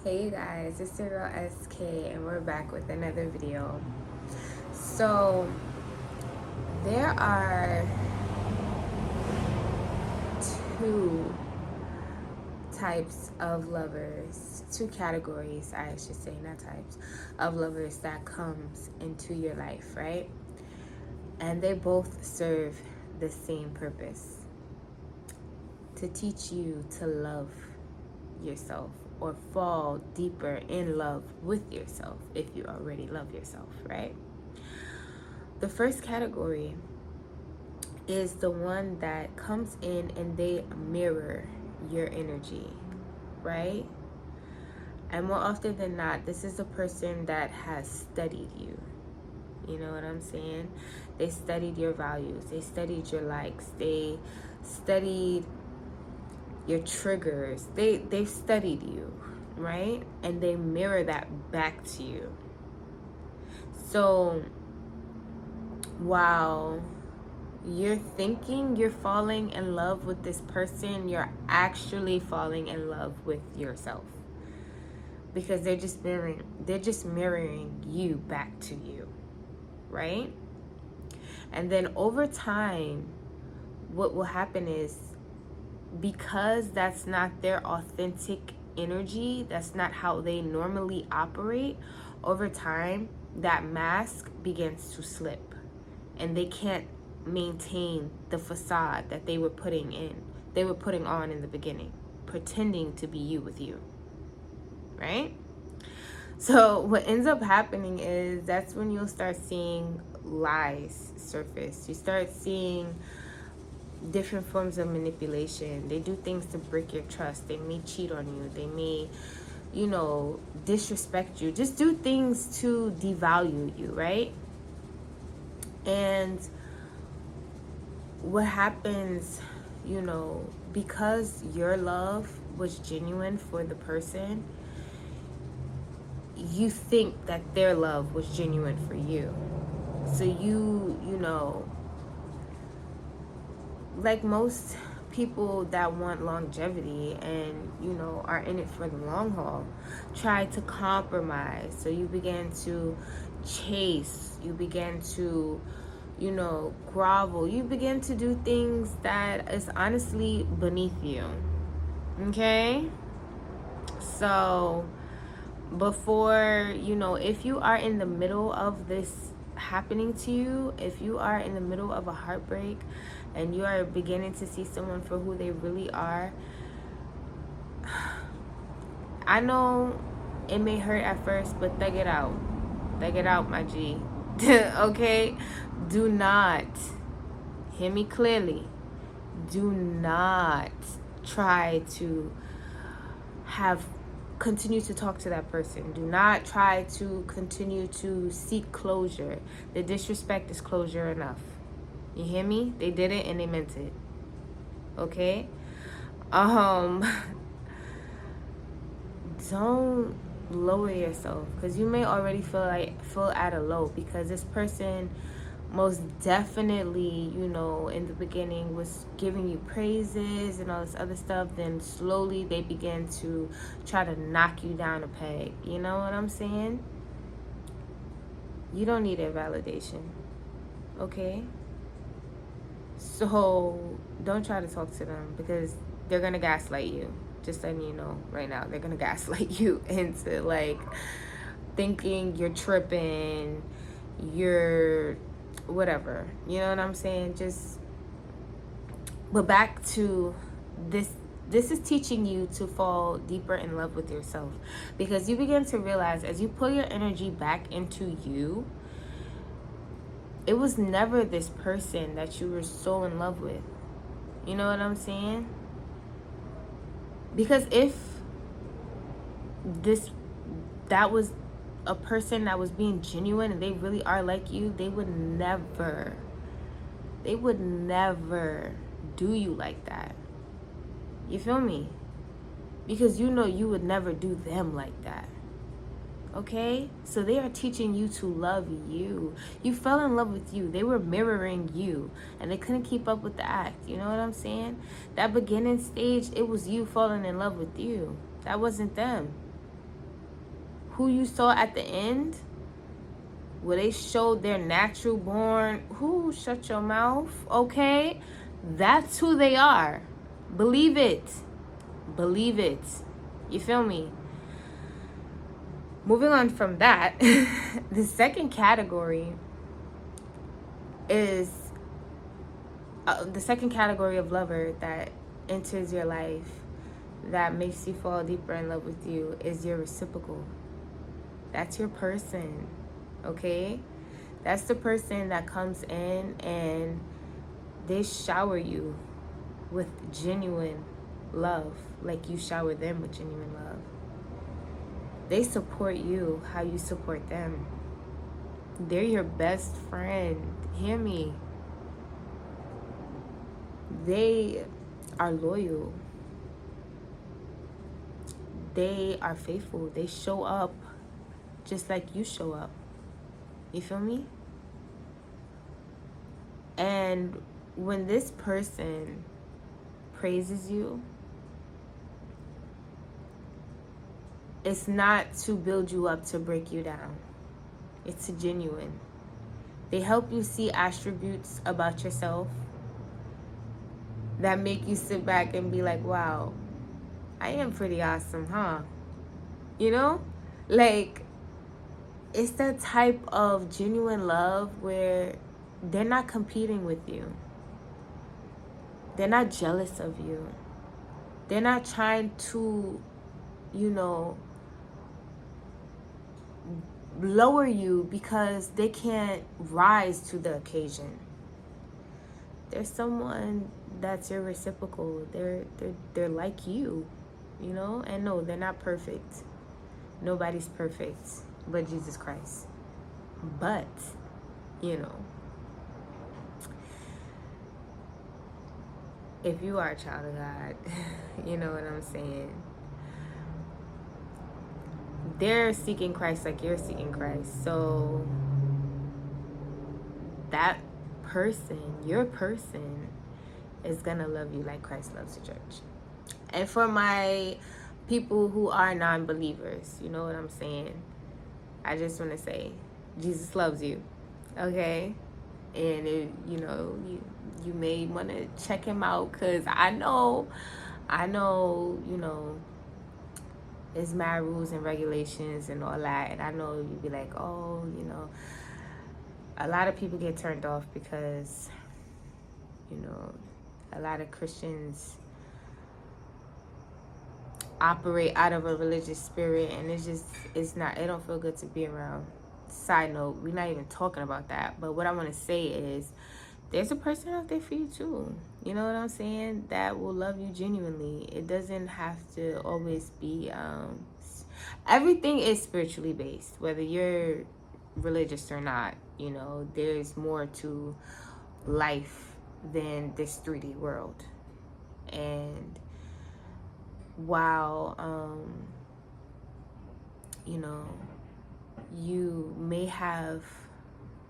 Hey you guys, it's your girl SK and we're back with another video. So there are two types of lovers, two categories I should say, not types, of lovers that comes into your life, right? And they both serve the same purpose: to teach you to love yourself or fall deeper in love with yourself if you already love yourself, right? The first category is the one that comes in and they mirror your energy, right? And more often than not, this is a person that has studied you. You know what I'm saying? They studied your values. They studied your likes. They studied your triggers. They've studied you, right? And they mirror that back to you. So while you're thinking you're falling in love with this person, you're actually falling in love with yourself, because they're just mirroring you back to you, right? And then over time, what will happen is, because that's not their authentic energy, that's not how they normally operate, over time that mask begins to slip and they can't maintain the facade that they were putting on in the beginning, pretending to be you with you, right? So what ends up happening is that's when you'll start seeing lies surface. You start seeing different forms of manipulation. They do things to break your trust. They may cheat on you. They may, disrespect you. Just do things to devalue you, right? And what happens, because your love was genuine for the person, you think that their love was genuine for you. So like most people that want longevity and are in it for the long haul, try to compromise. So you begin to chase, you begin to grovel, you begin to do things that is honestly beneath you. Okay, so before if you are in the middle of this happening to you, if you are in the middle of a heartbreak and you are beginning to see someone for who they really are, I know it may hurt at first, but thug it out, my G. Okay, do not, hear me clearly, do not try to continue to talk to that person. Do not try to continue to seek closure. The disrespect is closure enough. You hear me? They did it and they meant it. Okay? Don't lower yourself, because you may already feel at a low, because this person most definitely, in the beginning was giving you praises and all this other stuff. Then slowly they begin to try to knock you down a peg. You know what I'm saying? You don't need their validation, okay? So don't try to talk to them, because they're gonna gaslight you. Just letting you know right now, they're gonna gaslight you into thinking you're tripping, you're whatever, you know what I'm saying? But back to this is teaching you to fall deeper in love with yourself, because you begin to realize, as you pull your energy back into you, it was never this person that you were so in love with. You know what I'm saying? Because if that was a person that was being genuine and they really are like you, they would never do you like that. You feel me? Because you would never do them like that. Okay? So they are teaching you to love you. You fell in love with you. They were mirroring you and they couldn't keep up with the act. You know what I'm saying? That beginning stage, it was you falling in love with you. That wasn't them. who you saw at the end, where they showed their natural born, shut your mouth, okay? That's who they are. Believe it. Believe it. You feel me? Moving on from that, the second category is the second category of lover that enters your life, that makes you fall deeper in love with you, is your reciprocal. That's your person, okay? That's the person that comes in and they shower you with genuine love, like you shower them with genuine love. They support you how you support them. They're your best friend. Hear me. They are loyal. They are faithful. They show up just like you show up. You feel me? And when this person praises you, it's not to build you up, to break you down. It's genuine. They help you see attributes about yourself that make you sit back and be like, wow, I am pretty awesome, huh? You know? Like, it's that type of genuine love where they're not competing with you. They're not jealous of you. They're not trying to, lower you because they can't rise to the occasion. There's someone that's your reciprocal. They're like you, and no, they're not perfect. Nobody's perfect but Jesus Christ. But, if you are a child of God, you know what I'm saying? They're seeking Christ like you're seeking Christ. So that person, your person, is gonna love you like Christ loves the church. And for my people who are non-believers, you know what I'm saying? I just want to say, Jesus loves you, okay? And if, you may want to check him out, because I know, there's mad rules and regulations and all that. And I know you'd be like, oh, a lot of people get turned off because, a lot of Christians operate out of a religious spirit, and it don't feel good to be around. Side note, we're not even talking about that, but what I want to say is there's a person out there for you too, you know what I'm saying, that will love you genuinely. It doesn't have to always be everything is spiritually based, whether you're religious or not. There's more to life than this 3D world. And while you may have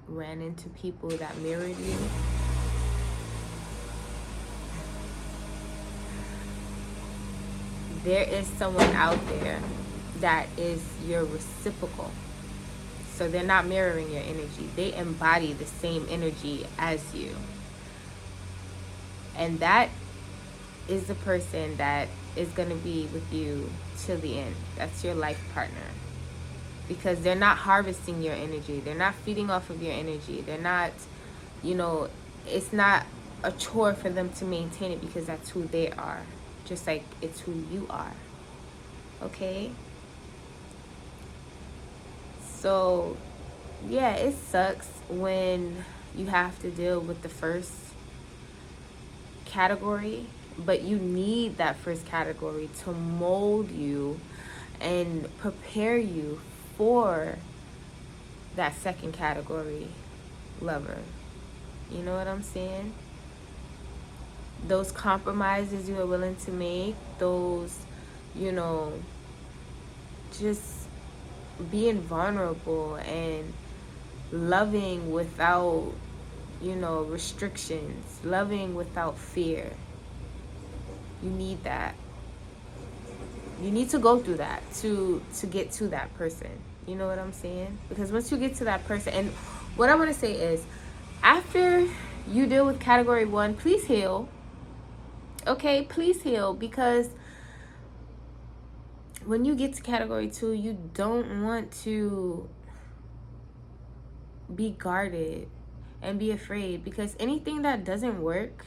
ran into people that mirrored you, there is someone out there that is your reciprocal. So they're not mirroring your energy. They embody the same energy as you. And that is the person that is going to be with you till the end. That's your life partner. Because they're not harvesting your energy. They're not feeding off of your energy. They're not, it's not a chore for them to maintain it, because that's who they are. Just like it's who you are. Okay? So, yeah, it sucks when you have to deal with the first category, but you need that first category to mold you and prepare you for that second category lover. You know what I'm saying? Those compromises you are willing to make, those, just being vulnerable and loving without, restrictions, loving without fear. You need that. You need to go through that to get to that person. You know what I'm saying? Because once you get to that person, and what I want to say is, after you deal with category 1, please heal. Okay, please heal, because when you get to category 2, you don't want to be guarded and be afraid, because anything that doesn't work,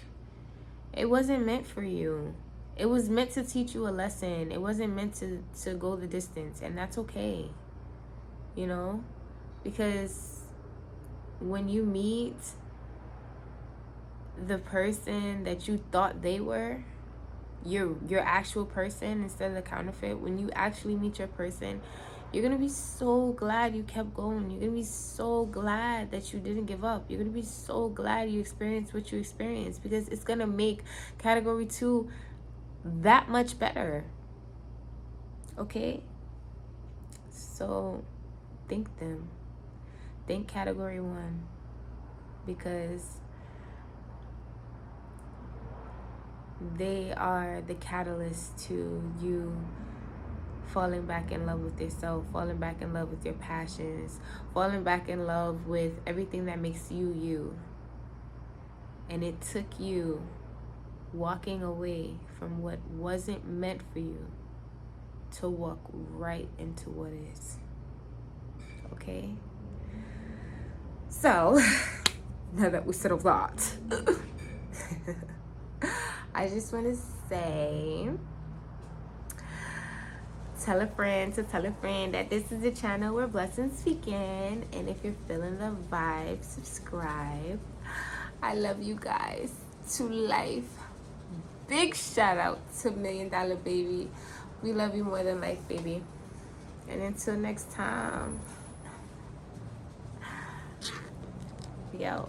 it wasn't meant for you. It was meant to teach you a lesson. It wasn't meant to go the distance, and that's okay. You know, because when you meet the person that you thought they were, your actual person instead of the counterfeit, when you actually meet your person, you're gonna be so glad you kept going. You're gonna be so glad that you didn't give up. You're gonna be so glad you experienced what you experienced, because it's gonna make category 2 that much better. Okay, so thank them. Thank category 1, because they are the catalyst to you falling back in love with yourself, falling back in love with your passions, falling back in love with everything that makes you you. And it took you walking away from what wasn't meant for you to walk right into what is. Okay? So, now that we settled that, I just want to say, tell a friend to tell a friend that this is a channel where blessings begin. And if you're feeling the vibe, subscribe. I love you guys to life. Big shout out to $1 Million Baby. We love you more than life, baby. And until next time, yo.